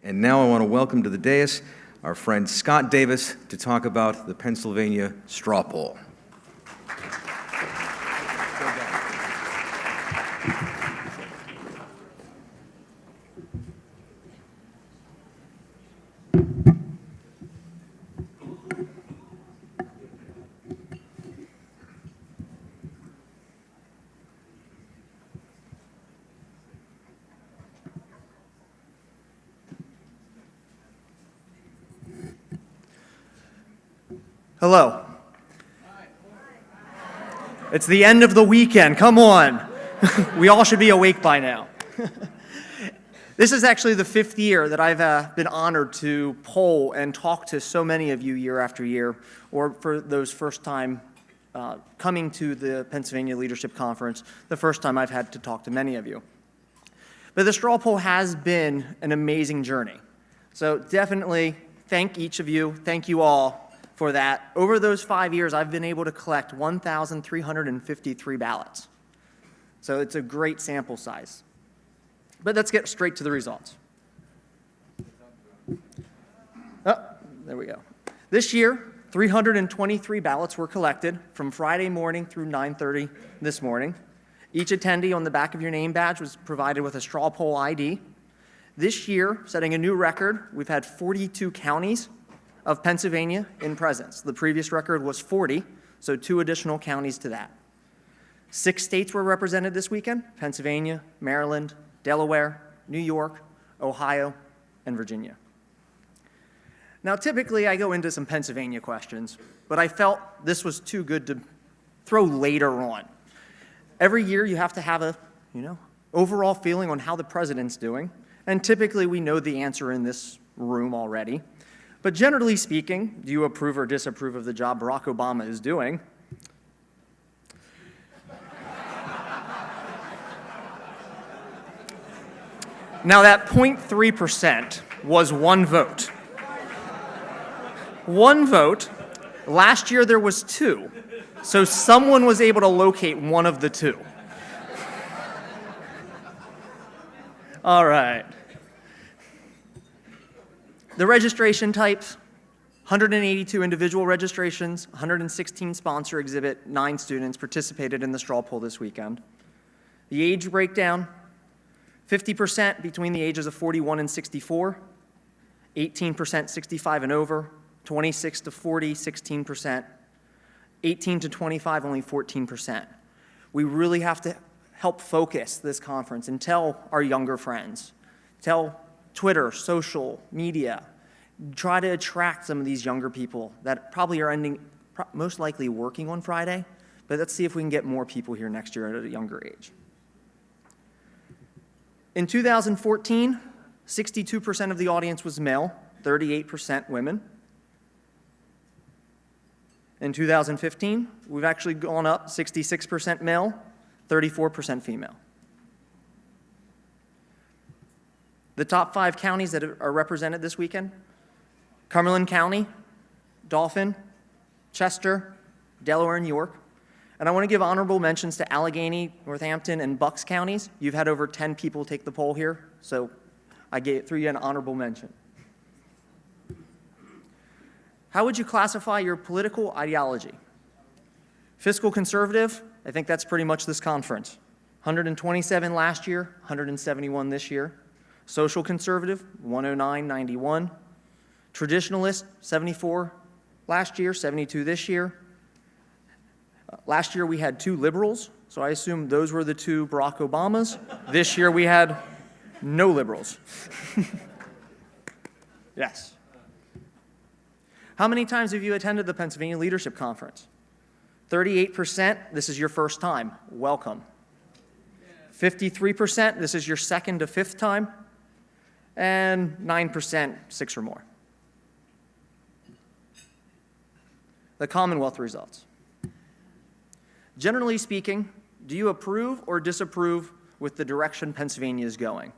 And now I want to welcome to the dais our friend Scott Davis to talk about the Pennsylvania straw poll. Hello. It's the end of the weekend. Come on. We all should be awake by now. This is actually the 5th year that I've been honored to poll and talk to so many of you year after year, or for those first time coming to the Pennsylvania Leadership Conference, the first time I've had to talk to many of you. But the straw poll has been an amazing journey. So definitely thank each of you. Thank you all for that. Over those 5 years, I've been able to collect 1,353 ballots. So it's a great sample size. But let's get straight to the results. Oh, there we go. This year, 323 ballots were collected from Friday morning through 9:30 this morning. Each attendee on the back of your name badge was provided with a straw poll ID. This year, setting a new record, we've had 42 counties of Pennsylvania in presence. The previous record was 40, so 2 additional counties to that. 6 states were represented this weekend: Pennsylvania, Maryland, Delaware, New York, Ohio, and Virginia. Now, typically I go into some Pennsylvania questions, but I felt this was too good to throw later on. Every year you have to have a, overall feeling on how the president's doing, and typically we know the answer in this room already. But generally speaking, do you approve or disapprove of the job Barack Obama is doing? Now that 0.3% was 1 vote. 1 vote. Last year there was 2. So someone was able to locate one of the 2. All right. The registration types: 182 individual registrations, 116 sponsor exhibit, 9 students participated in the straw poll this weekend. The age breakdown: 50% between the ages of 41 and 64, 18% 65 and over, 26 to 40, 16%, 18 to 25, only 14%. We really have to help focus this conference and tell our younger friends, tell Twitter, social media, try to attract some of these younger people that probably are most likely working on Friday, but let's see if we can get more people here next year at a younger age. In 2014, 62% of the audience was male, 38% women. In 2015, we've actually gone up 66% male, 34% female. The top 5 counties that are represented this weekend: Cumberland County, Dauphin, Chester, Delaware, and York. And I want to give honorable mentions to Allegheny, Northampton, and Bucks counties. You've had over 10 people take the poll here, so I threw you an honorable mention. How would you classify your political ideology? Fiscal conservative, I think that's pretty much this conference. 127 last year, 171 this year. Social conservative, 109.91. Traditionalist, 74 last year, 72 this year. Last year we had 2 liberals, so I assume those were the 2 Barack Obamas. This year we had no liberals. Yes. How many times have you attended the Pennsylvania Leadership Conference? 38%, this is your first time. Welcome. 53%, this is your 2nd to 5th time. And 9%, 6 or more. The Commonwealth results. Generally speaking, do you approve or disapprove with the direction Pennsylvania is going?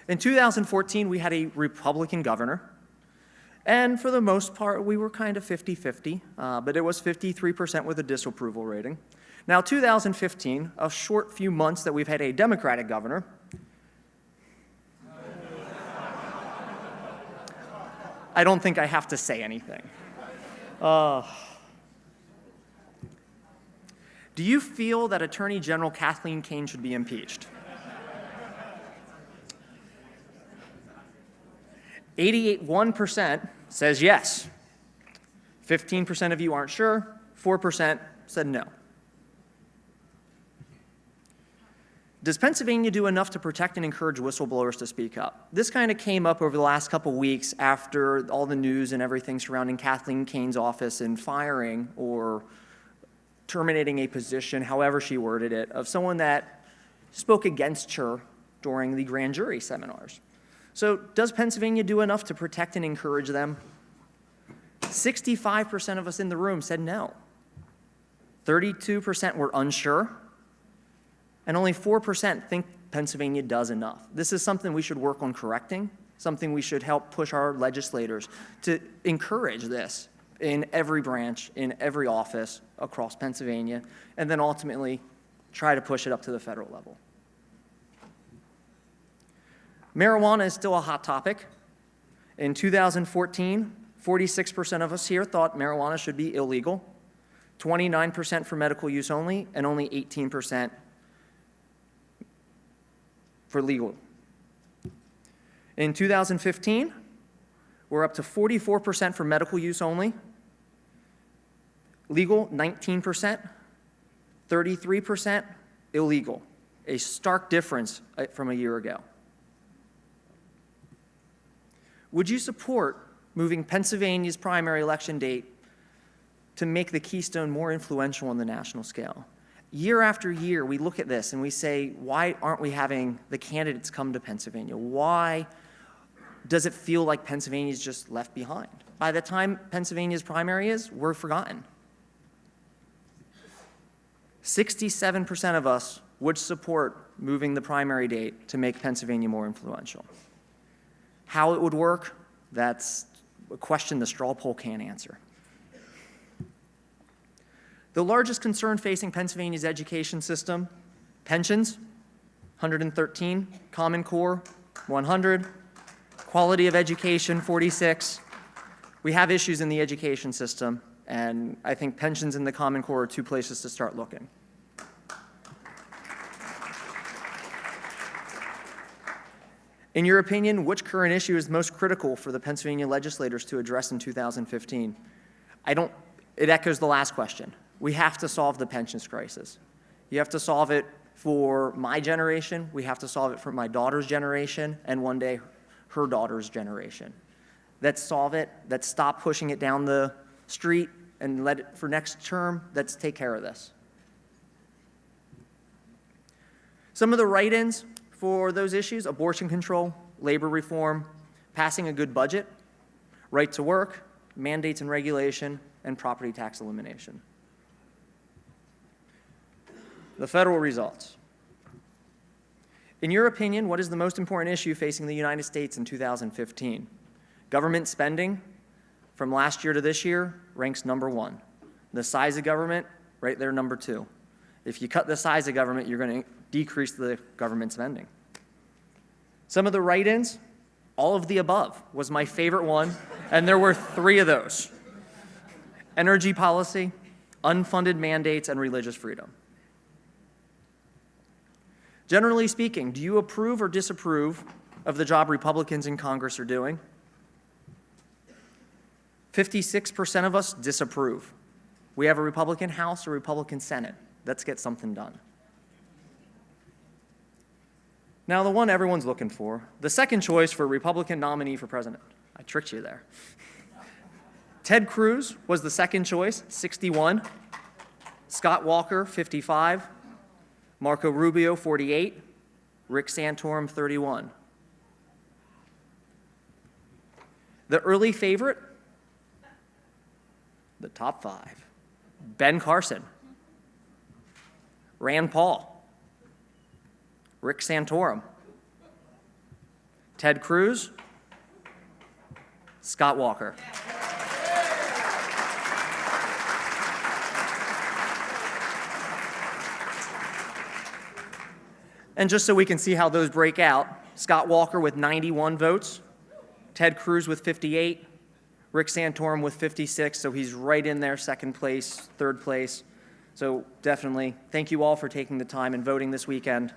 In 2014, we had a Republican governor, and for the most part, we were kind of 50-50, but it was 53% with a disapproval rating. Now, 2015, a short few months that we've had a Democratic governor, I don't think I have to say anything. Do you feel that Attorney General Kathleen Kane should be impeached? 1% says yes. 15% of you aren't sure. 4% said no. Does Pennsylvania do enough to protect and encourage whistleblowers to speak up? This kind of came up over the last couple weeks after all the news and everything surrounding Kathleen Kane's office and firing or terminating a position, however she worded it, of someone that spoke against her during the grand jury seminars. So does Pennsylvania do enough to protect and encourage them? 65% of us in the room said no. 32% were unsure. And only 4% think Pennsylvania does enough. This is something we should work on correcting, something we should help push our legislators to encourage this in every branch, in every office across Pennsylvania, and then ultimately try to push it up to the federal level. Marijuana is still a hot topic. In 2014, 46% of us here thought marijuana should be illegal, 29% for medical use only, and only 18% for legal. In 2015, we're up to 44% for medical use only, legal 19%, 33% illegal, a stark difference from a year ago. Would you support moving Pennsylvania's primary election date to make the Keystone more influential on the national scale? Year after year, we look at this and we say, why aren't we having the candidates come to Pennsylvania? Why does it feel like Pennsylvania's just left behind? By the time Pennsylvania's primary is, we're forgotten. 67% of us would support moving the primary date to make Pennsylvania more influential. How it would work, that's a question the straw poll can't answer. The largest concern facing Pennsylvania's education system, pensions, 113, Common Core, 100, quality of education, 46. We have issues in the education system, and I think pensions and the Common Core are two places to start looking. In your opinion, which current issue is most critical for the Pennsylvania legislators to address in 2015? It echoes the last question. We have to solve the pensions crisis. You have to solve it for my generation, we have to solve it for my daughter's generation, and one day her daughter's generation. Let's solve it, let's stop pushing it down the street, and let it, for next term, let's take care of this. Some of the write-ins for those issues: abortion control, labor reform, passing a good budget, right to work, mandates and regulation, and property tax elimination. The federal results. In your opinion, what is the most important issue facing the United States in 2015? Government spending from last year to this year ranks number 1. The size of government, right there, number 2. If you cut the size of government, you're going to decrease the government spending. Some of the write-ins, all of the above was my favorite one, and there were 3 of those. Energy policy, unfunded mandates, and religious freedom. Generally speaking, do you approve or disapprove of the job Republicans in Congress are doing? 56% of us disapprove. We have a Republican House, a Republican Senate. Let's get something done. Now, the one everyone's looking for, the second choice for a Republican nominee for president. I tricked you there. Ted Cruz was the second choice, 61. Scott Walker, 55. Marco Rubio, 48. Rick Santorum, 31. The early favorite, the top 5. Ben Carson, Rand Paul, Rick Santorum, Ted Cruz, Scott Walker. And just so we can see how those break out, Scott Walker with 91 votes, Ted Cruz with 58, Rick Santorum with 56, so he's right in there, second place, third place. So definitely, thank you all for taking the time and voting this weekend.